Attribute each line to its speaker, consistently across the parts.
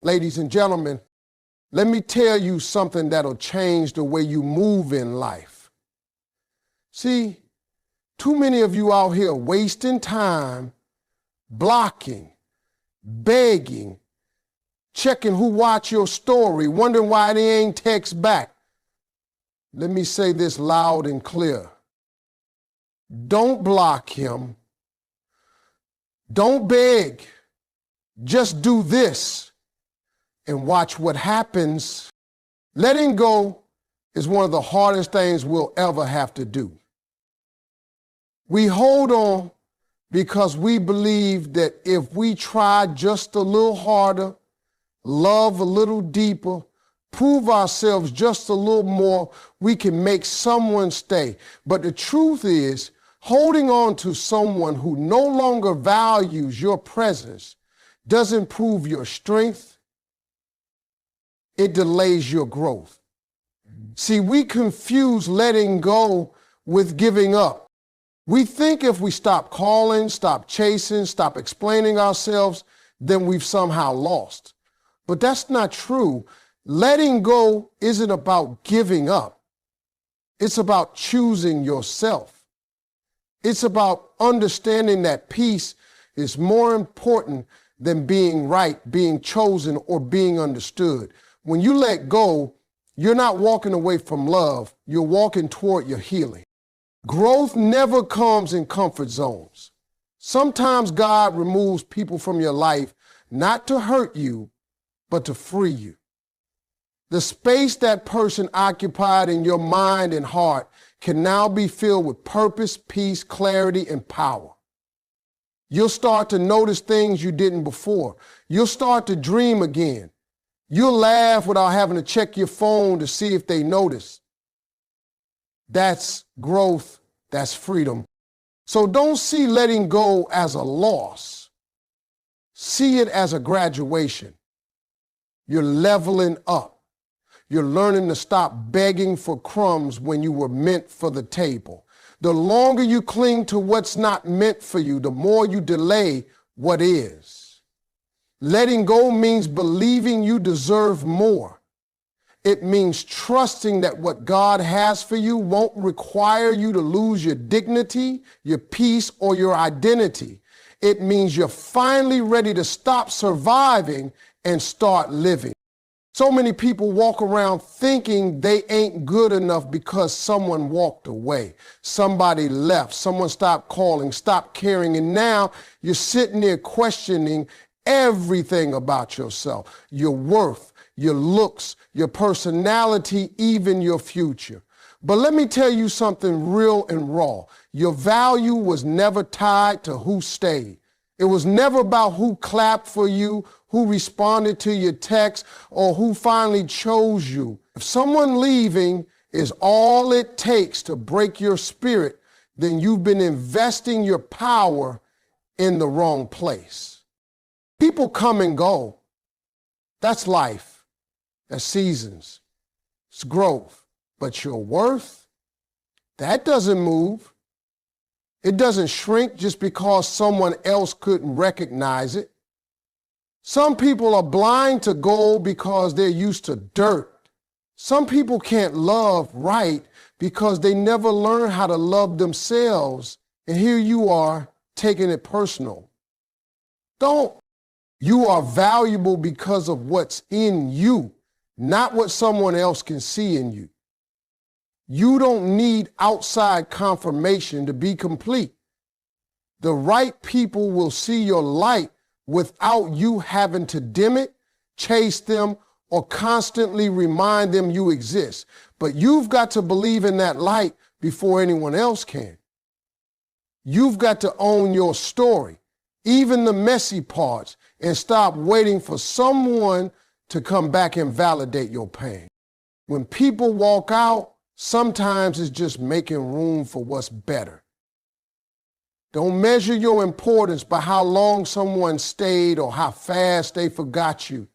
Speaker 1: Ladies and gentlemen, let me tell you something that'll change the way you move in life. See, too many of you out here wasting time, blocking, begging, checking who watched your story, wondering why they ain't text back. Let me say this loud and clear. Don't block him. Don't beg. Just do this and watch what happens. Letting go is one of the hardest things we'll ever have to do. We hold on because we believe that if we try just a little harder, love a little deeper, prove ourselves just a little more, we can make someone stay. But the truth is, holding on to someone who no longer values your presence doesn't prove your strength. It delays your growth. See, we confuse letting go with giving up. We think if we stop calling, stop chasing, stop explaining ourselves, then we've somehow lost. But that's not true. Letting go isn't about giving up. It's about choosing yourself. It's about understanding that peace is more important than being right, being chosen, or being understood. When you let go, you're not walking away from love. You're walking toward your healing. Growth never comes in comfort zones. Sometimes God removes people from your life not to hurt you, but to free you. The space that person occupied in your mind and heart can now be filled with purpose, peace, clarity, and power. You'll start to notice things you didn't before. You'll start to dream again. You'll laugh without having to check your phone to see if they notice. That's growth. That's freedom. So don't see letting go as a loss. See it as a graduation. You're leveling up. You're learning to stop begging for crumbs when you were meant for the table. The longer you cling to what's not meant for you, the more you delay what is. Letting go means believing you deserve more. It means trusting that what God has for you won't require you to lose your dignity, your peace, or your identity. It means you're finally ready to stop surviving and start living. So many people walk around thinking they ain't good enough because someone walked away, somebody left, someone stopped calling, stopped caring, and now you're sitting there questioning everything about yourself, your worth, your looks, your personality, even your future. But let me tell you something real and raw. Your value was never tied to who stayed. It was never about who clapped for you, who responded to your text, or who finally chose you. If someone leaving is all it takes to break your spirit, then you've been investing your power in the wrong place. People come and go. That's life. That's seasons. It's growth. But your worth, that doesn't move. It doesn't shrink just because someone else couldn't recognize it. Some people are blind to gold because they're used to dirt. Some people can't love right because they never learn how to love themselves. And here you are taking it personal. Don't. You are valuable because of what's in you, not what someone else can see in you. You don't need outside confirmation to be complete. The right people will see your light without you having to dim it, chase them, or constantly remind them you exist. But you've got to believe in that light before anyone else can. You've got to own your story, even the messy parts, and stop waiting for someone to come back and validate your pain. When people walk out, sometimes it's just making room for what's better. Don't measure your importance by how long someone stayed or how fast they forgot you.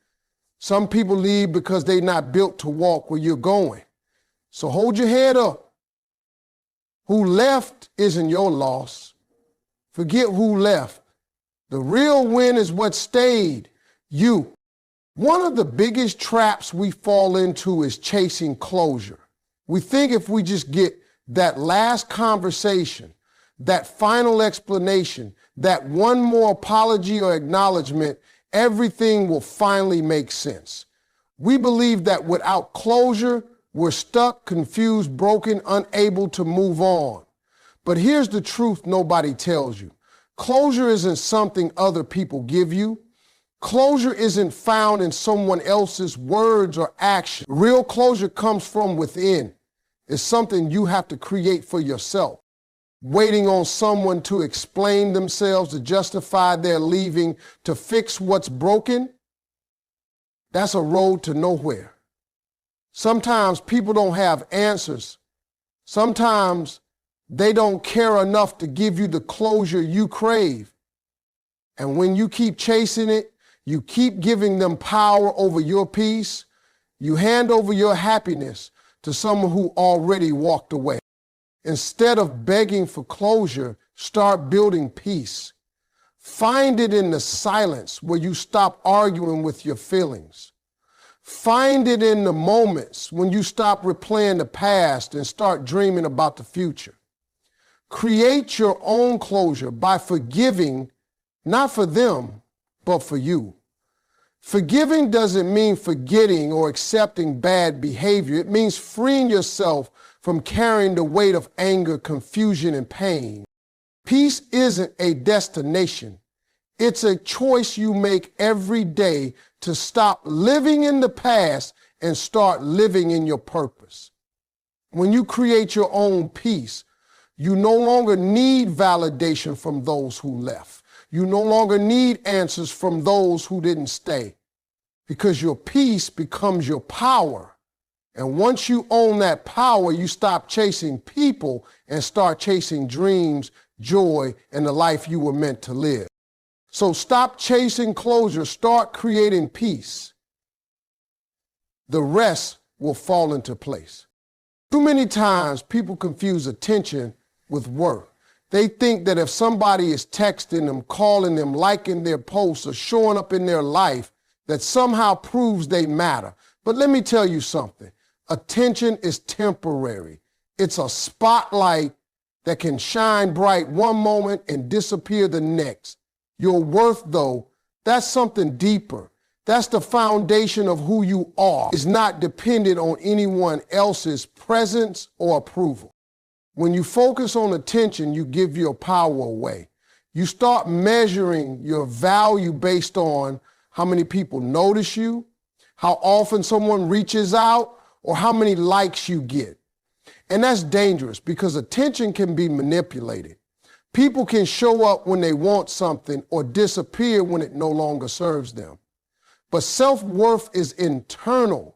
Speaker 1: Some people leave because they're not built to walk where you're going. So hold your head up. Who left isn't your loss. Forget who left. The real win is what stayed, you. One of the biggest traps we fall into is chasing closure. We think if we just get that last conversation, that final explanation, that one more apology or acknowledgement, everything will finally make sense. We believe that without closure, we're stuck, confused, broken, unable to move on. But here's the truth nobody tells you. Closure isn't something other people give you. Closure isn't found in someone else's words or actions. Real closure comes from within. It's something you have to create for yourself. Waiting on someone to explain themselves, to justify their leaving, to fix what's broken, that's a road to nowhere. Sometimes people don't have answers. Sometimes they don't care enough to give you the closure you crave. And when you keep chasing it, you keep giving them power over your peace, you hand over your happiness to someone who already walked away. Instead of begging for closure, start building peace. Find it in the silence where you stop arguing with your feelings. Find it in the moments when you stop replaying the past and start dreaming about the future. Create your own closure by forgiving, not for them, but for you. Forgiving doesn't mean forgetting or accepting bad behavior. It means freeing yourself from carrying the weight of anger, confusion, and pain. Peace isn't a destination. It's a choice you make every day to stop living in the past and start living in your purpose. When you create your own peace, you no longer need validation from those who left. You no longer need answers from those who didn't stay, because your peace becomes your power. And once you own that power, you stop chasing people and start chasing dreams, joy, and the life you were meant to live. So stop chasing closure, start creating peace. The rest will fall into place. Too many times people confuse attention with worth. They think that if somebody is texting them, calling them, liking their posts, or showing up in their life, that somehow proves they matter. But let me tell you something. Attention is temporary. It's a spotlight that can shine bright one moment and disappear the next. Your worth, though, that's something deeper. That's the foundation of who you are. It's not dependent on anyone else's presence or approval. When you focus on attention, you give your power away. You start measuring your value based on how many people notice you, how often someone reaches out, or how many likes you get. And that's dangerous because attention can be manipulated. People can show up when they want something or disappear when it no longer serves them. But self-worth is internal.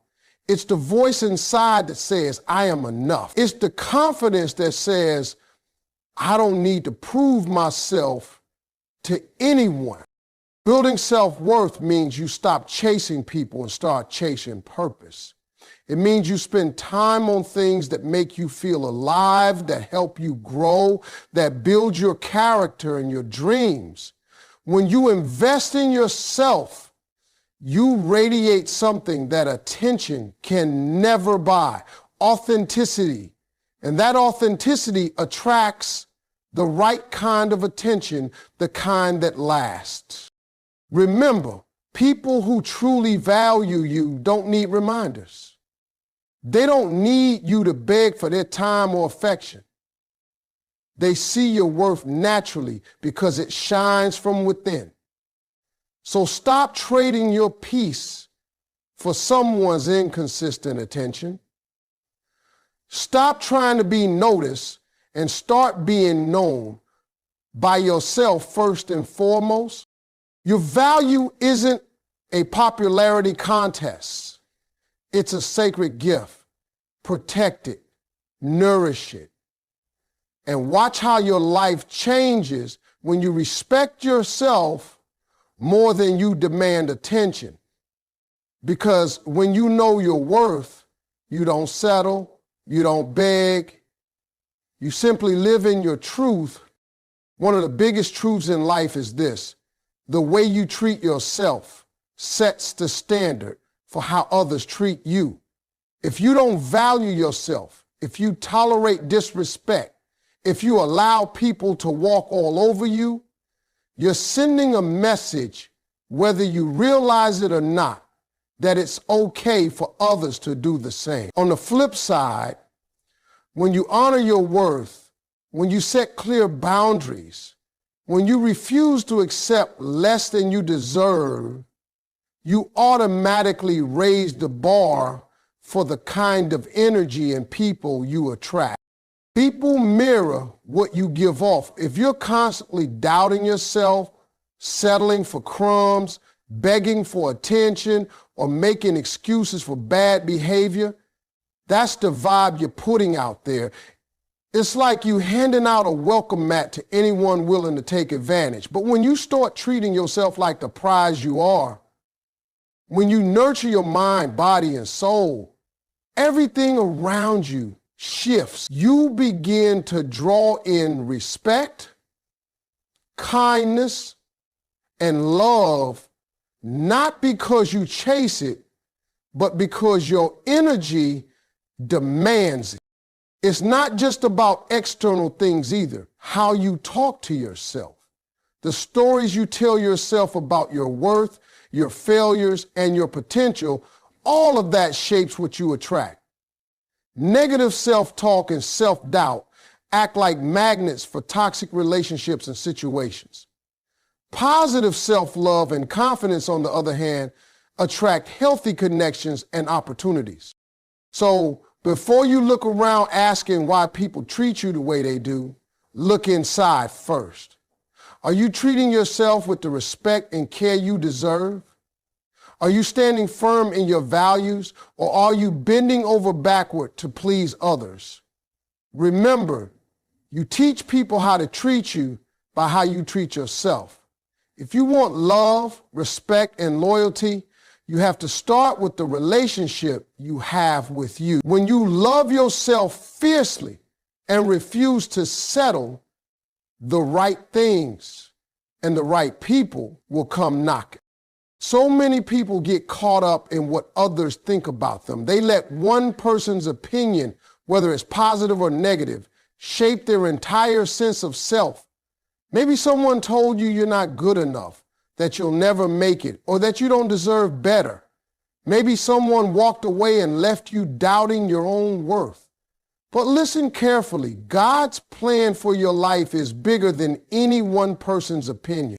Speaker 1: It's the voice inside that says, I am enough. It's the confidence that says, I don't need to prove myself to anyone. Building self-worth means you stop chasing people and start chasing purpose. It means you spend time on things that make you feel alive, that help you grow, that build your character and your dreams. When you invest in yourself, you radiate something that attention can never buy, authenticity. And that authenticity attracts the right kind of attention, the kind that lasts. Remember, people who truly value you don't need reminders. They don't need you to beg for their time or affection. They see your worth naturally because it shines from within. So stop trading your peace for someone's inconsistent attention. Stop trying to be noticed and start being known by yourself first and foremost. Your value isn't a popularity contest. It's a sacred gift. Protect it, nourish it, and watch how your life changes when you respect yourself more than you demand attention. Because when you know your worth, you don't settle, you don't beg, you simply live in your truth. One of the biggest truths in life is this: the way you treat yourself sets the standard for how others treat you. If you don't value yourself, if you tolerate disrespect, if you allow people to walk all over you, you're sending a message, whether you realize it or not, that it's okay for others to do the same. On the flip side, when you honor your worth, when you set clear boundaries, when you refuse to accept less than you deserve, you automatically raise the bar for the kind of energy and people you attract. People mirror what you give off. If you're constantly doubting yourself, settling for crumbs, begging for attention, or making excuses for bad behavior, that's the vibe you're putting out there. It's like you handing out a welcome mat to anyone willing to take advantage. But when you start treating yourself like the prize you are, when you nurture your mind, body, and soul, everything around you shifts. You begin to draw in respect, kindness, and love, not because you chase it, but because your energy demands it. It's not just about external things either. How you talk to yourself, the stories you tell yourself about your worth, your failures, and your potential, all of that shapes what you attract. Negative self-talk and self-doubt act like magnets for toxic relationships and situations. Positive self-love and confidence, on the other hand, attract healthy connections and opportunities. So before you look around asking why people treat you the way they do, look inside first. Are you treating yourself with the respect and care you deserve? Are you standing firm in your values, or are you bending over backward to please others? Remember, you teach people how to treat you by how you treat yourself. If you want love, respect, and loyalty, you have to start with the relationship you have with you. When you love yourself fiercely and refuse to settle, the right things and the right people will come knocking. So many people get caught up in what others think about them. They let one person's opinion, whether it's positive or negative, shape their entire sense of self. Maybe someone told you you're not good enough, that you'll never make it, or that you don't deserve better. Maybe someone walked away and left you doubting your own worth. But listen carefully. God's plan for your life is bigger than any one person's opinion.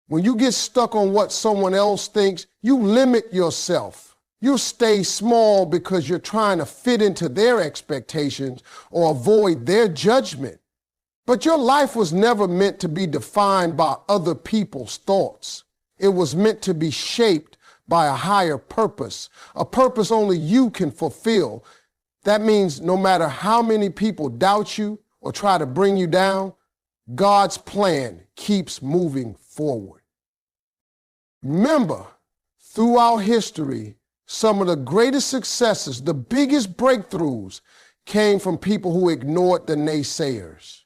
Speaker 1: When you get stuck on what someone else thinks, you limit yourself. You'll stay small because you're trying to fit into their expectations or avoid their judgment. But your life was never meant to be defined by other people's thoughts. It was meant to be shaped by a higher purpose, a purpose only you can fulfill. That means no matter how many people doubt you or try to bring you down, God's plan keeps moving forward. Remember, throughout history, some of the greatest successes, the biggest breakthroughs, came from people who ignored the naysayers.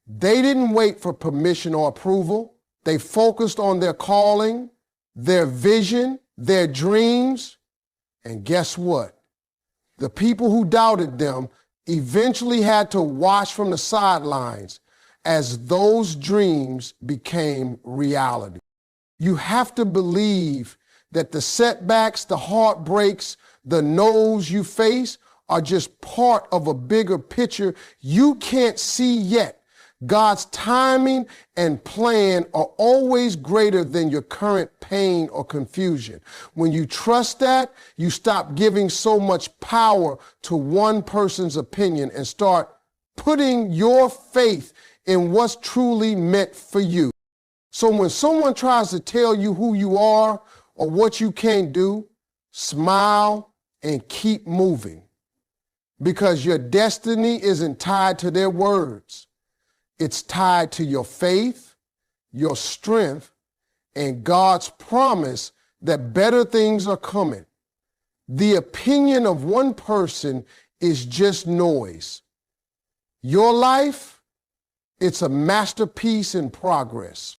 Speaker 1: They didn't wait for permission or approval. They focused on their calling, their vision, their dreams. And guess what? The people who doubted them eventually had to watch from the sidelines as those dreams became reality. You have to believe that the setbacks, the heartbreaks, the no's you face are just part of a bigger picture you can't see yet. God's timing and plan are always greater than your current pain or confusion. When you trust that, you stop giving so much power to one person's opinion and start putting your faith in what's truly meant for you. So when someone tries to tell you who you are or what you can't do, smile and keep moving, because your destiny isn't tied to their words. It's tied to your faith, your strength, and God's promise that better things are coming. The opinion of one person is just noise. Your life, it's a masterpiece in progress.